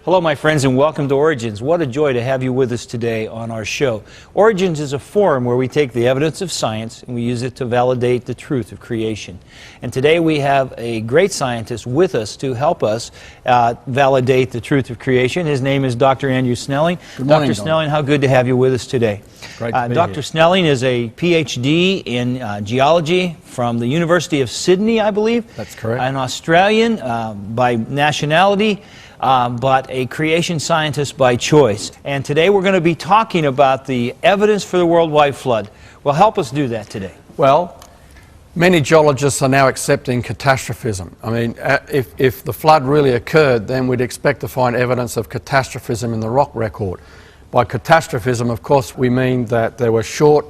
Hello, my friends, and welcome to Origins. What a joy to have you with us today on our show. Origins is a forum where we take the evidence of science and we use it to validate the truth of creation. And today we have a great scientist with us to help us validate the truth of creation. His name is Dr. Snelling. Good morning, Dr. Snelling, how good to have you with us today. Great to be Dr. here. Snelling is a PhD in geology from the University of Sydney, I believe. That's correct. An Australian by nationality, but a creation scientist by choice. And today we're going to be talking about the evidence for the worldwide flood. Well, help us do that today. Well, many geologists are now accepting catastrophism. I mean, if the flood really occurred, then we'd expect to find evidence of catastrophism in the rock record. By catastrophism, of course, we mean that there were short,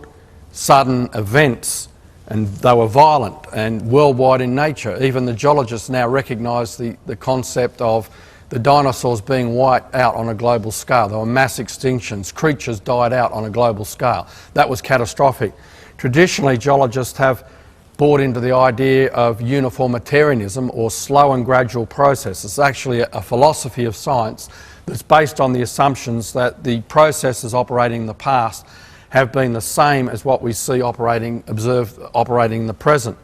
sudden events, and they were violent and worldwide in nature. Even the geologists now recognise the concept of the dinosaurs being wiped out on a global scale. There were mass extinctions. Creatures died out on a global scale. That was catastrophic. Traditionally, geologists have bought into the idea of uniformitarianism, or slow and gradual process. It's actually a philosophy of science that's based on the assumptions that the processes operating in the past have been the same as what we see observed operating in the present.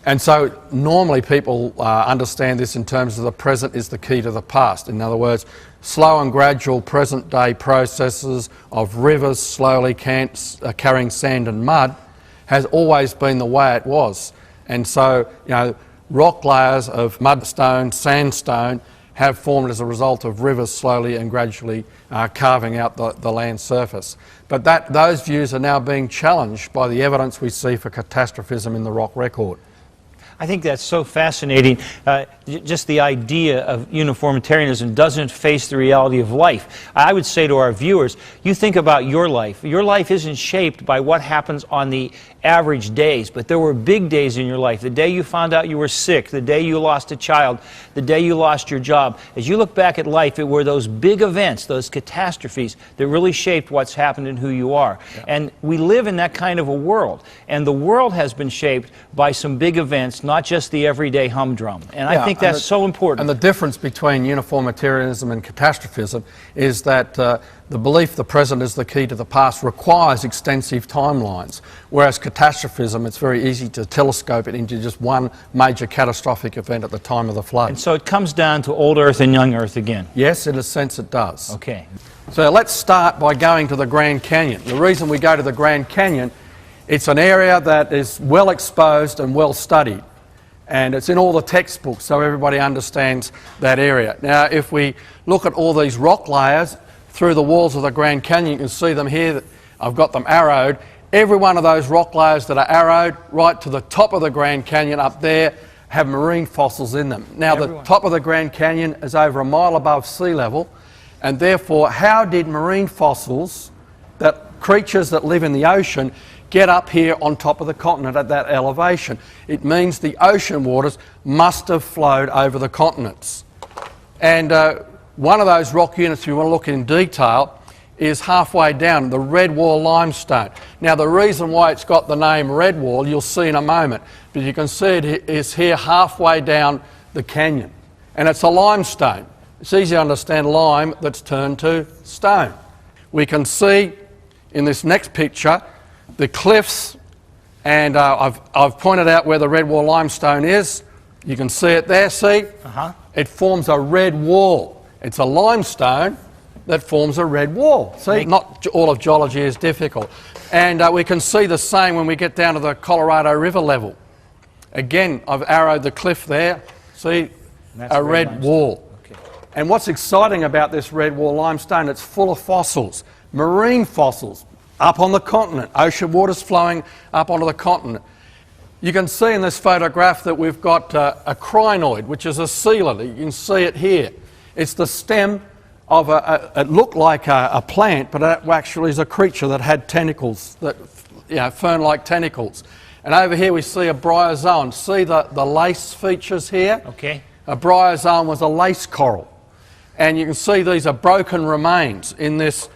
And so normally people understand this in terms of the present is the key to the past. In other words, slow and gradual present day processes of rivers slowly carrying sand and mud has always been the way it was. And so, you know, rock layers of mudstone, sandstone have formed as a result of rivers slowly and gradually carving out the land surface. But those views are now being challenged by the evidence we see for catastrophism in the rock record. I think that's so fascinating. Just the idea of uniformitarianism doesn't face the reality of life. I would say to our viewers, you think about your life. Your life isn't shaped by what happens on the average days, but there were big days in your life. The day you found out you were sick, the day you lost a child, the day you lost your job. As you look back at life, it were those big events, those catastrophes, that really shaped what's happened and who you are. Yeah. And we live in that kind of a world. And the world has been shaped by some big events, not just the everyday humdrum. And I think that's so important. And the difference between uniformitarianism and catastrophism is that the belief the present is the key to the past requires extensive timelines, whereas catastrophism, it's very easy to telescope it into just one major catastrophic event at the time of the flood. And so it comes down to old Earth and young Earth again. Yes, in a sense it does. Okay. So let's start by going to the Grand Canyon. The reason we go to the Grand Canyon, it's an area that is well exposed and well studied. And it's in all the textbooks, so everybody understands that area. Now, if we look at all these rock layers through the walls of the Grand Canyon, you can see them here. I've got them arrowed. Every one of those rock layers that are arrowed right to the top of the Grand Canyon up there have marine fossils in them. Now, the top of the Grand Canyon is over a mile above sea level, and therefore, how did marine fossils, creatures that live in the ocean, get up here on top of the continent at that elevation? It means the ocean waters must have flowed over the continents. And one of those rock units, if you want to look in detail, is halfway down, the Redwall Limestone. Now, the reason why it's got the name Redwall, you'll see in a moment, but you can see it is here halfway down the canyon. And it's a limestone. It's easy to understand lime that's turned to stone. We can see in this next picture the cliffs, and I've pointed out where the Redwall Limestone is. You can see it there, see? It forms a red wall. It's a limestone that forms a red wall. See, not all of geology is difficult. And we can see the same when we get down to the Colorado River level. Again, I've arrowed the cliff there. See, a red wall. Okay. And what's exciting about this Redwall Limestone, it's full of fossils, marine fossils, up on the continent, ocean waters flowing up onto the continent. You can see in this photograph that we've got a crinoid, which is a sealant. You can see it here. It's the stem of it looked like a plant, but it actually is a creature that had tentacles, fern-like tentacles. And over here we see a bryozoan. See the lace features here? Okay. A bryozoan was a lace coral. And you can see these are broken remains in this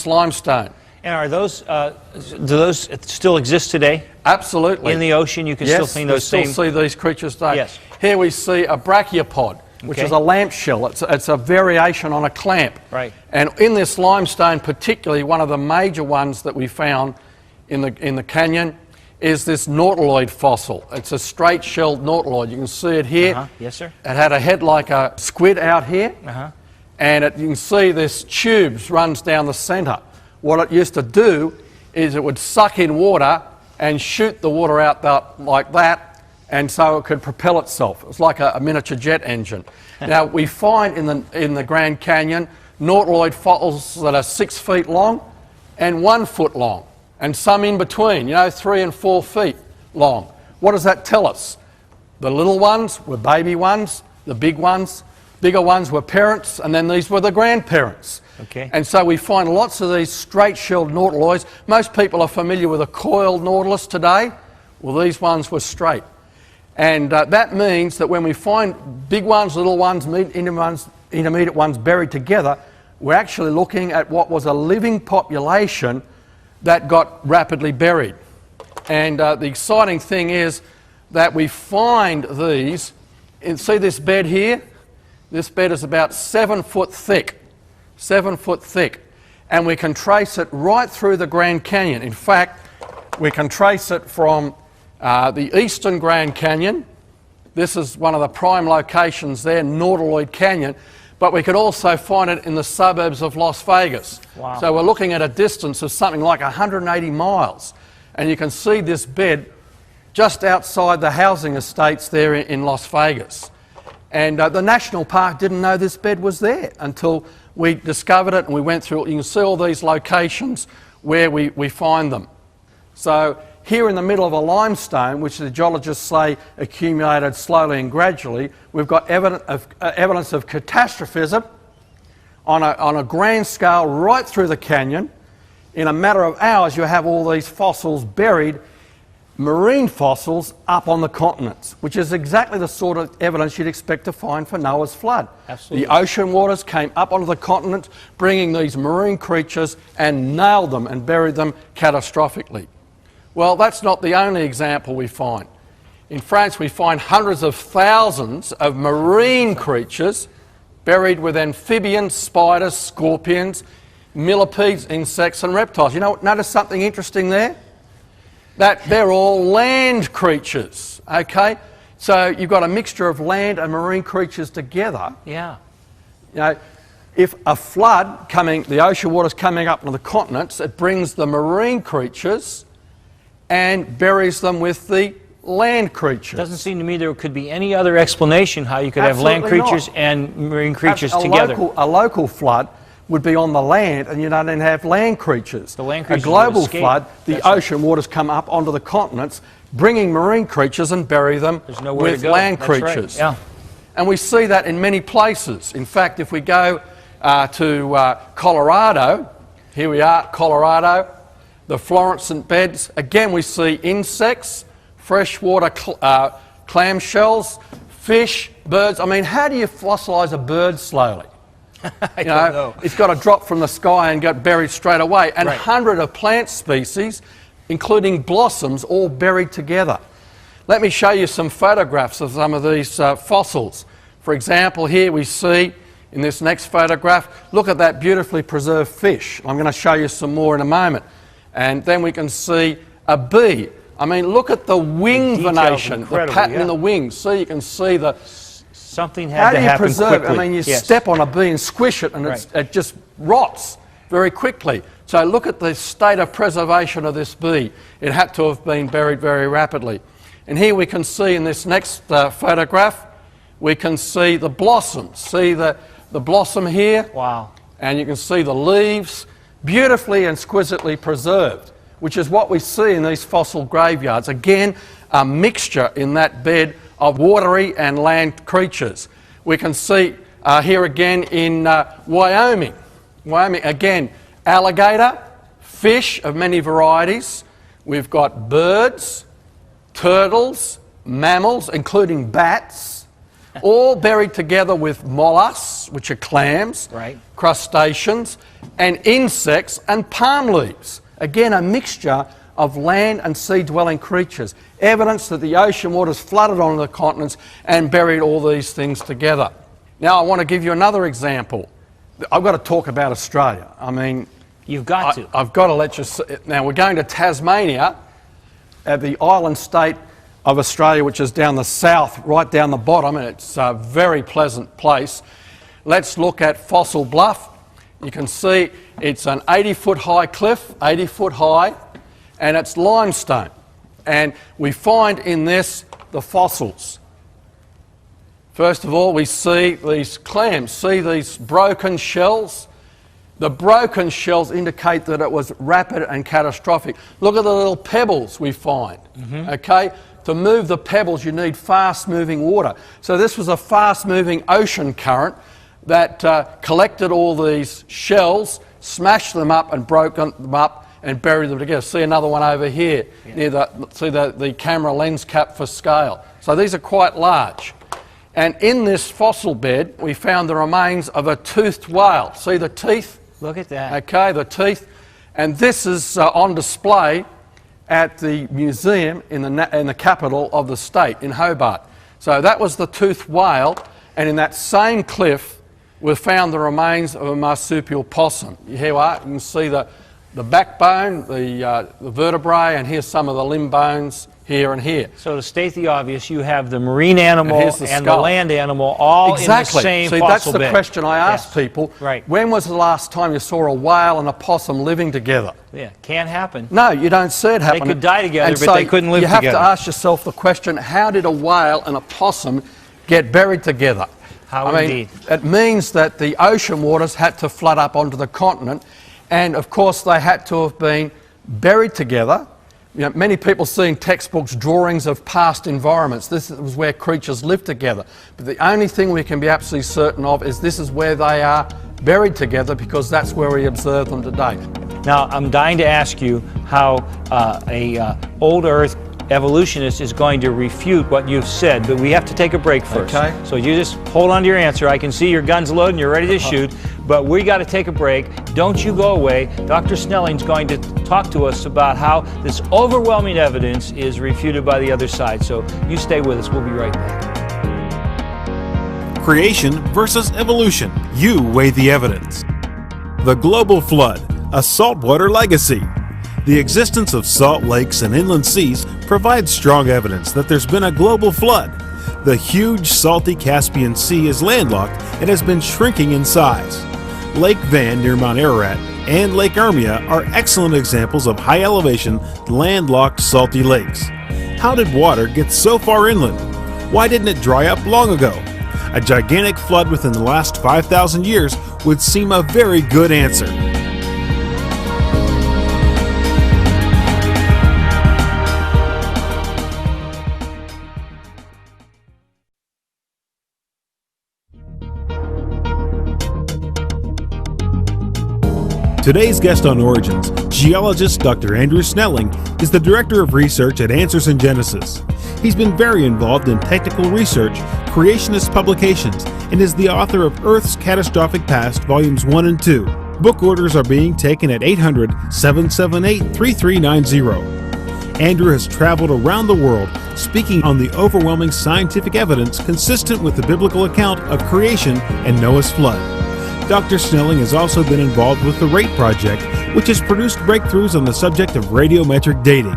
limestone. And are those, do those still exist today? Absolutely. In the ocean, you can still see those same... Yes, still see these creatures today. Yes. Here we see a brachiopod. which Okay. is a lamp shell. It's a variation on a clamp. Right. And in this limestone, particularly one of the major ones that we found in the canyon is this nautiloid fossil. It's a straight-shelled nautiloid. You can see it here. Yes, sir. It had a head like a squid out here. And you can see this tube runs down the centre. What it used to do is it would suck in water and shoot the water out like that, and so it could propel itself. It was like a miniature jet engine. Now, we find in the Grand Canyon nautiloid fossils that are 6 feet long and 1 foot long, and some in between, 3 and 4 feet long. What does that tell us? The little ones were baby ones, the bigger ones were parents, and then these were the grandparents. Okay. And so we find lots of these straight-shelled nautiloids. Most people are familiar with a coiled nautilus today. Well, these ones were straight. And that means that when we find big ones, little ones, intermediate ones buried together, we're actually looking at what was a living population that got rapidly buried. And the exciting thing is that we find these, and see this bed here? This bed is about 7 foot thick. 7 foot thick. And we can trace it right through the Grand Canyon. In fact, we can trace it from the eastern Grand Canyon. This is one of the prime locations there, Nautiloid Canyon. But we could also find it in the suburbs of Las Vegas. Wow. So we're looking at a distance of something like 180 miles. And you can see this bed just outside the housing estates there in Las Vegas. And the National Park didn't know this bed was there until we discovered it and we went through it. You can see all these locations where we find them. So here in the middle of a limestone, which the geologists say accumulated slowly and gradually, we've got evidence of catastrophism on a grand scale right through the canyon. In a matter of hours, you have all these fossils buried, marine fossils up on the continents, which is exactly the sort of evidence you'd expect to find for Noah's flood. Absolutely. The ocean waters came up onto the continent, bringing these marine creatures and nailed them and buried them catastrophically. Well, that's not the only example we find. In France, we find hundreds of thousands of marine creatures buried with amphibians, spiders, scorpions, millipedes, insects and reptiles. Notice something interesting there? That they're all land creatures, okay? So you've got a mixture of land and marine creatures together. Yeah. If a flood the ocean water's coming up to the continents, it brings the marine creatures and buries them with the land creatures. Doesn't seem to me there could be any other explanation how you could have land Absolutely creatures not. and marine creatures together. A local flood would be on the land, and you don't then have land creatures. The land creatures A global would escape. flood, the That's right. ocean waters come up onto the continents, bringing marine creatures and bury them There's nowhere with to go. land That's right. creatures. Yeah. And we see that in many places. In fact, if we go to Colorado, here we are, Colorado, the Florissant beds, again we see insects, freshwater clamshells, fish, birds. I mean, how do you fossilise a bird slowly? I don't know. It's got to drop from the sky and get buried straight away. And Right. hundreds of plant species, including blossoms, all buried together. Let me show you some photographs of some of these fossils. For example, here we see, in this next photograph, look at that beautifully preserved fish. I'm going to show you some more in a moment. And then we can see a bee. I mean, look at the wing detail's venation, the incredible, pattern yeah. in the wings. See, you can see the... Something How had do to you happen preserve quickly. it? I mean, you Yes. step on a bee and squish it and Right. it just rots very quickly. So look at the state of preservation of this bee. It had to have been buried very rapidly. And here we can see in this next photograph, we can see the blossoms. See the blossom here? Wow. And you can see the leaves, beautifully and exquisitely preserved, which is what we see in these fossil graveyards. Again, a mixture in that bed of watery and land creatures. We can see here again in Wyoming. Wyoming, again, alligator, fish of many varieties. We've got birds, turtles, mammals, including bats, all buried together with mollusks, which are clams, Right. crustaceans, and insects and palm leaves. Again, a mixture of land and sea-dwelling creatures. Evidence that the ocean waters flooded onto the continents and buried all these things together. Now I want to give you another example. I've got to talk about Australia. I mean, You've got to. I've got to let you see. Now we're going to Tasmania, at the island state of Australia, which is down the south, right down the bottom, and it's a very pleasant place. Let's look at Fossil Bluff. You can see it's an 80-foot high cliff, 80 foot high, and it's limestone. And we find in this the fossils. First of all, we see these clams, see these broken shells. The broken shells indicate that it was rapid and catastrophic. Look at the little pebbles we find, okay? To move the pebbles, you need fast-moving water. So this was a fast-moving ocean current that collected all these shells, smashed them up and broke them up and buried them together. See another one over here, near the camera lens cap for scale. So these are quite large. And in this fossil bed, we found the remains of a toothed whale. See the teeth? Look at that. Okay, the teeth. And this is on display at the museum in the capital of the state, in Hobart. So that was the toothed whale, and in that same cliff, we found the remains of a marsupial possum. Here you are, you can see the backbone, the vertebrae, and here's some of the limb bones here and here. So to state the obvious, you have the marine animal and the land animal all in the same See, fossil that's the bed. question I ask people. Right. When was the last time you saw a whale and a possum living together? Yeah, can't happen. No, you don't see it happen. They could die together, And but so they couldn't live you have together. to ask yourself the question, how did a whale and a possum get buried together? How indeed. It means that the ocean waters had to flood up onto the continent, and of course they had to have been buried together. You know, many people see in textbooks drawings of past environments. This was where creatures lived together. But the only thing we can be absolutely certain of is this is where they are buried together, because that's where we observe them today. Now, I'm dying to ask you how a old Earth evolutionist is going to refute what you've said, but we have to take a break first. Okay. So you just hold on to your answer. I can see your gun's loaded and you're ready to shoot, but we got to take a break. Don't you go away. Dr. Snelling's going to talk to us about how this overwhelming evidence is refuted by the other side. So you stay with us. We'll be right back. Creation versus evolution. You weigh the evidence. The global flood, a saltwater legacy. The existence of salt lakes and inland seas provides strong evidence that there's been a global flood. The huge salty Caspian Sea is landlocked and has been shrinking in size. Lake Van near Mount Ararat and Lake Ermia are excellent examples of high elevation, landlocked salty lakes. How did water get so far inland? Why didn't it dry up long ago? A gigantic flood within the last 5,000 years would seem a very good answer. Today's guest on Origins, geologist Dr. Andrew Snelling, is the Director of Research at Answers in Genesis. He's been very involved in technical research, creationist publications, and is the author of Earth's Catastrophic Past, Volumes 1 and 2. Book orders are being taken at 800-778-3390. Andrew has traveled around the world speaking on the overwhelming scientific evidence consistent with the biblical account of creation and Noah's flood. Dr. Snelling has also been involved with the RATE project, which has produced breakthroughs on the subject of radiometric dating.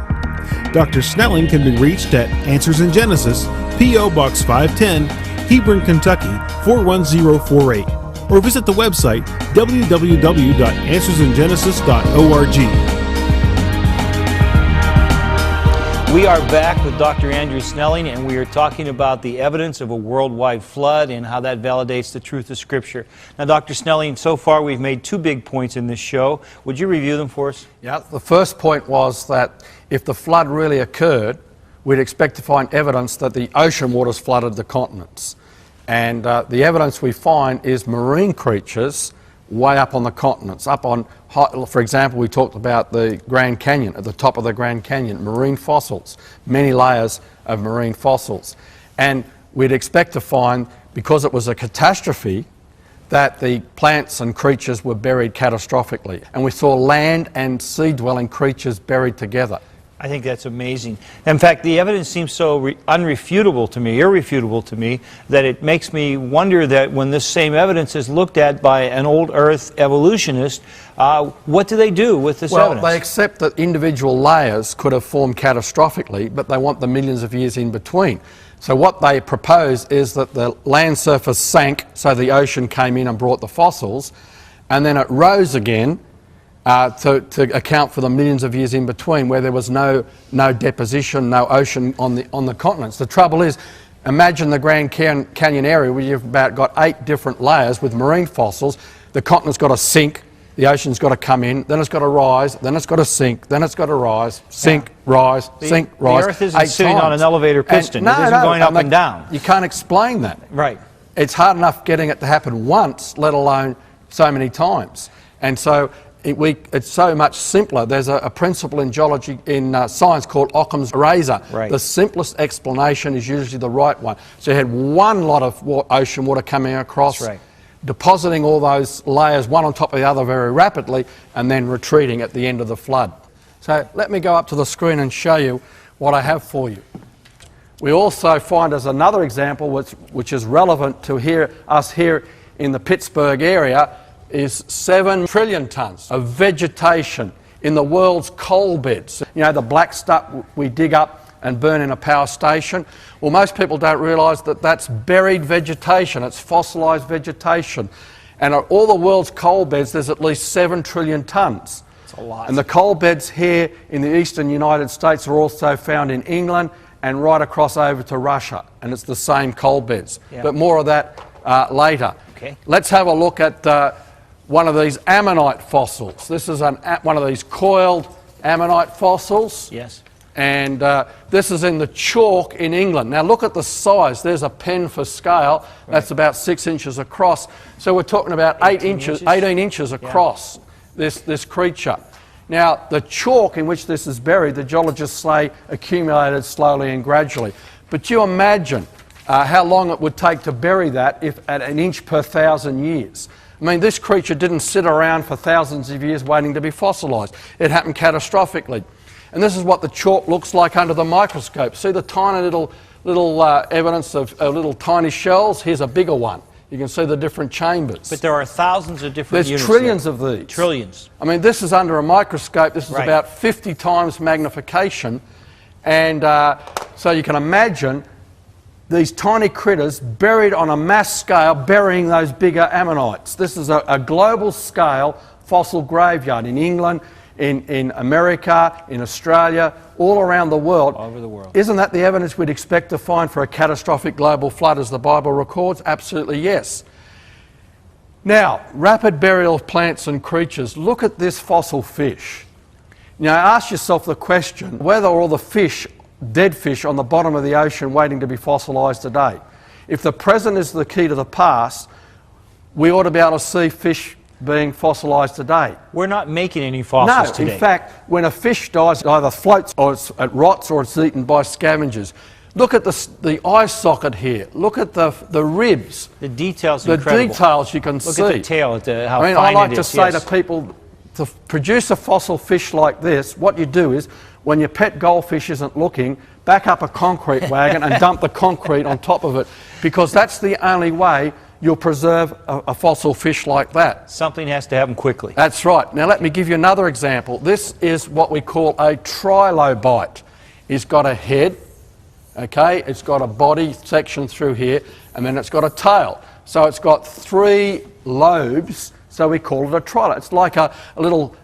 Dr. Snelling can be reached at Answers in Genesis, P.O. Box 510, Hebron, Kentucky 41048, or visit the website www.answersingenesis.org. We are back with Dr. Andrew Snelling, and we are talking about the evidence of a worldwide flood and how that validates the truth of Scripture. Now, Dr. Snelling, so far we've made two big points in this show. Would you review them for us? Yeah, the first point was that if the flood really occurred, we'd expect to find evidence that the ocean waters flooded the continents. And the evidence we find is marine creatures way up on the continents, up on, for example, we talked about the Grand Canyon, at the top of the Grand Canyon, marine fossils, many layers of marine fossils. And we'd expect to find, because it was a catastrophe, that the plants and creatures were buried catastrophically. And we saw land and sea-dwelling creatures buried together. I think that's amazing. In fact, the evidence seems so irrefutable to me, that it makes me wonder that when this same evidence is looked at by an old Earth evolutionist, what do they do with this evidence? Well, they accept that individual layers could have formed catastrophically, but they want the millions of years in between. So what they propose is that the land surface sank, so the ocean came in and brought the fossils, and then it rose again, to account for the millions of years in between, where there was no deposition, no ocean on the continents. The trouble is, imagine the Grand Canyon area where you've about got 8 different layers with marine fossils. The continent's got to sink, the ocean's got to come in, then it's got to rise, then it's got to sink, then it's got to rise, sink, rise, sink, rise. The Earth isn't sitting on an elevator piston. It isn't going up and down. You can't explain that. Right. It's hard enough getting it to happen once, let alone so many times. And so it's so much simpler. There's a principle in geology, in science, called Occam's razor. Right. The simplest explanation is usually the right one. So you had one lot of ocean water coming across, That's right, depositing all those layers one on top of the other very rapidly, and then retreating at the end of the flood. So let me go up to the screen and show you what I have for you. We also find as another example, which is relevant to us here in the Pittsburgh area, is 7 trillion tonnes of vegetation in the world's coal beds. You know, the black stuff we dig up and burn in a power station. Well, most people don't realise that that's buried vegetation. It's fossilised vegetation. And at all the world's coal beds, there's at least 7 trillion tonnes. That's a lot. And the coal beds here in the eastern United States are also found in England and right across over to Russia. And it's the same coal beds. Yeah. But more of that later. Okay. Let's have a look at one of these ammonite fossils. This is one of these coiled ammonite fossils. Yes. And this is in the chalk in England. Now look at the size. There's a pen for scale. Right. That's about 6 inches across. So we're talking about 18 inches across, yeah, this creature. Now the chalk in which this is buried, the geologists say, accumulated slowly and gradually. But you imagine how long it would take to bury that if at 1 inch per 1,000 years. I mean, this creature didn't sit around for thousands of years waiting to be fossilised. It happened catastrophically. And this is what the chalk looks like under the microscope. See the tiny little evidence of little tiny shells? Here's a bigger one. You can see the different chambers. But there are thousands of different units. There's trillions of these. Trillions. I mean, this is under a microscope. This is right, about 50 times magnification. And so you can imagine these tiny critters buried on a mass scale, burying those bigger ammonites. This is a global scale fossil graveyard in England, in America, in Australia, all around the world. All over the world. Isn't that the evidence we'd expect to find for a catastrophic global flood as the Bible records? Absolutely yes. Now, rapid burial of plants and creatures. Look at this fossil fish. Now ask yourself the question whether all the fish, dead fish on the bottom of the ocean waiting to be fossilised today. If the present is the key to the past, we ought to be able to see fish being fossilised today. We're not making any fossils today. No, in fact, when a fish dies, it either floats or it rots or it's eaten by scavengers. Look at the eye socket here. Look at the ribs. The details are incredible. The details you can see. Look at the tail, how I mean, fine I like it to is. say Yes. to people, to produce a fossil fish like this, what you do is, when your pet goldfish isn't looking, back up a concrete wagon and dump the concrete on top of it, because that's the only way you'll preserve a fossil fish like that. Something has to happen quickly. That's right. Now let me give you another example. This is what we call a trilobite. It's got a head, okay, it's got a body section through here, and then it's got a tail. So it's got 3 lobes, so we call it a trilobite. It's like a little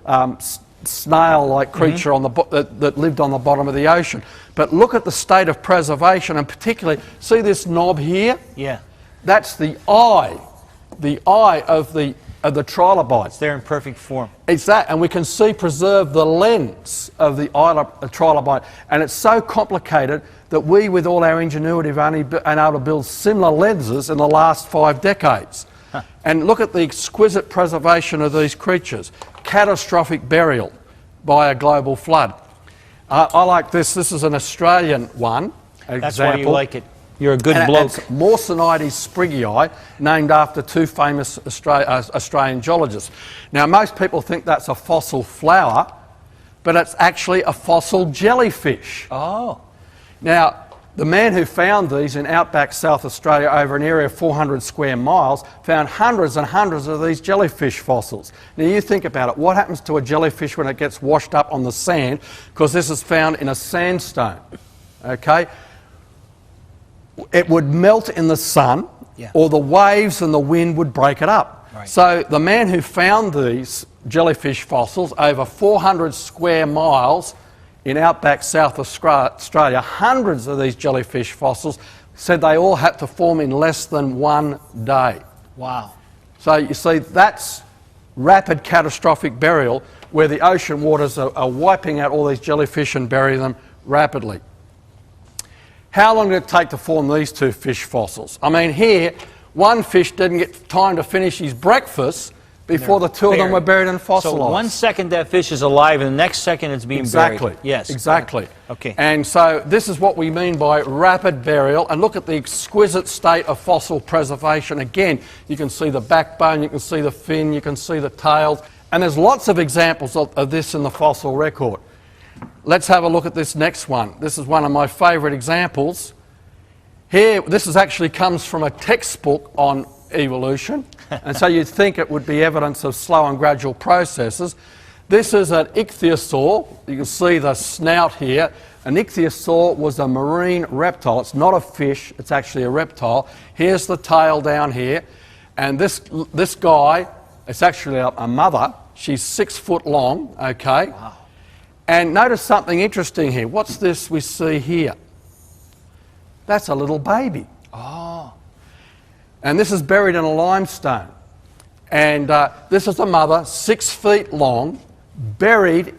snail-like creature on that lived on the bottom of the ocean. But look at the state of preservation, and particularly, see this knob here? Yeah. That's the eye of the trilobite. It's there in perfect form. It's that, and we can see preserved the lens of the trilobite, and it's so complicated that we, with all our ingenuity, have only been able to build similar lenses in the last 5 decades. Huh. And look at the exquisite preservation of these creatures. Catastrophic burial by a global flood. I like this. This is an Australian one. That's why you like it. You're a good bloke. It's Morsinites sprigii, named after 2 famous Australian geologists. Now, most people think that's a fossil flower, but it's actually a fossil jellyfish. Oh. Now, the man who found these in outback South Australia over an area of 400 square miles found hundreds and hundreds of these jellyfish fossils. Now you think about it, what happens to a jellyfish when it gets washed up on the sand? Because this is found in a sandstone, okay? It would melt in the sun, or the waves and the wind would break it up. Right. So the man who found these jellyfish fossils over 400 square miles in outback South Australia, hundreds of these jellyfish fossils, said they all had to form in less than 1 day. Wow. So you see, that's rapid catastrophic burial, where the ocean waters are wiping out all these jellyfish and bury them rapidly. How long did it take to form these two fish fossils? I mean, here, one fish didn't get time to finish his breakfast before the two of them were buried and fossilised. So 1 second that fish is alive, and the next second it's being buried. Yes. Exactly. Okay. And so this is what we mean by rapid burial. And look at the exquisite state of fossil preservation. Again, you can see the backbone, you can see the fin, you can see the tails. And there's lots of examples of this in the fossil record. Let's have a look at this next one. This is one of my favourite examples. Here, this actually comes from a textbook on evolution, and so you'd think it would be evidence of slow and gradual processes. This is an Ichthyosaur. You can see the snout here. An Ichthyosaur was a marine reptile. It's not a fish, it's actually a reptile. Here's the tail down here, and this guy, it's actually a mother. She's 6 foot long, okay? Wow. And notice something interesting here. What's this we see here? That's a little baby. Oh. And this is buried in a limestone. And this is the mother, 6 feet long, buried,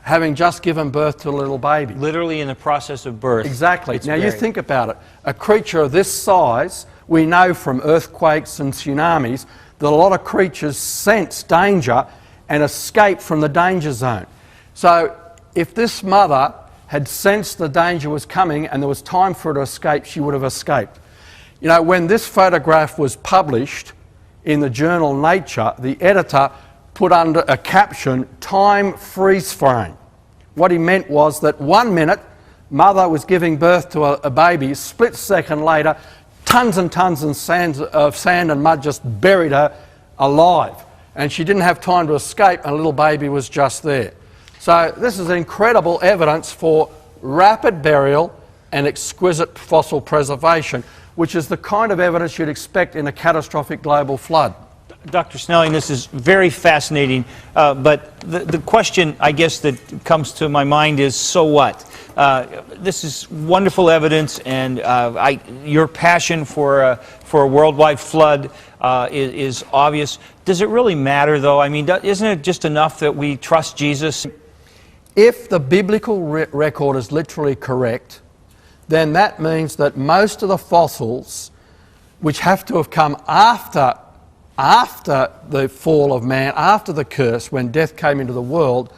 having just given birth to a little baby. Literally in the process of birth. Exactly. Now you think about it. A creature of this size, we know from earthquakes and tsunamis that a lot of creatures sense danger and escape from the danger zone. So if this mother had sensed the danger was coming and there was time for her to escape, she would have escaped. You know, when this photograph was published in the journal Nature, the editor put under a caption, "Time freeze frame." What he meant was that 1 minute, mother was giving birth to a baby, split second later, tons and tons of sand and mud just buried her alive. And she didn't have time to escape, and a little baby was just there. So this is incredible evidence for rapid burial and exquisite fossil preservation, which is the kind of evidence you'd expect in a catastrophic global flood. Dr. Snelling, this is very fascinating, but the question, I guess, that comes to my mind is, so what? This is wonderful evidence, and your passion for a worldwide flood is obvious. Does it really matter, though? I mean, isn't it just enough that we trust Jesus? If the biblical record is literally correct, then that means that most of the fossils, which have to have come after the fall of man, after the curse, when death came into the world,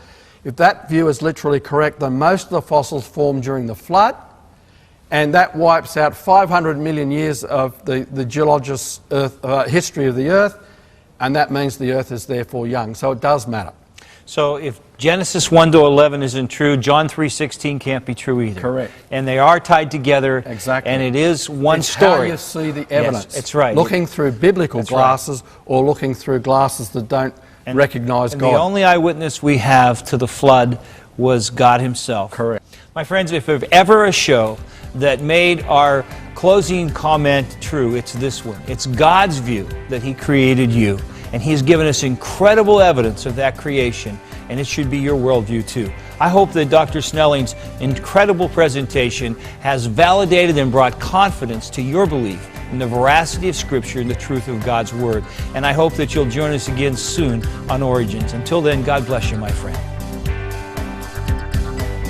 if that view is literally correct, then most of the fossils formed during the flood, and that wipes out 500 million years of the geologist's history of the Earth, and that means the Earth is therefore young. So it does matter. So if Genesis 1 to 11 isn't true, John 3:16 can't be true either. Correct. And they are tied together. Exactly. And it is one It's story. how you see the evidence. Yes, that's right. Looking through biblical glasses or looking through glasses that don't recognize God. The only eyewitness we have to the flood was God himself. Correct. My friends, if there's ever a show that made our closing comment true, it's this one. It's God's view that he created you. And he's given us incredible evidence of that creation, and it should be your worldview too. I hope that Dr. Snelling's incredible presentation has validated and brought confidence to your belief in the veracity of Scripture and the truth of God's Word. And I hope that you'll join us again soon on Origins. Until then, God bless you, my friend.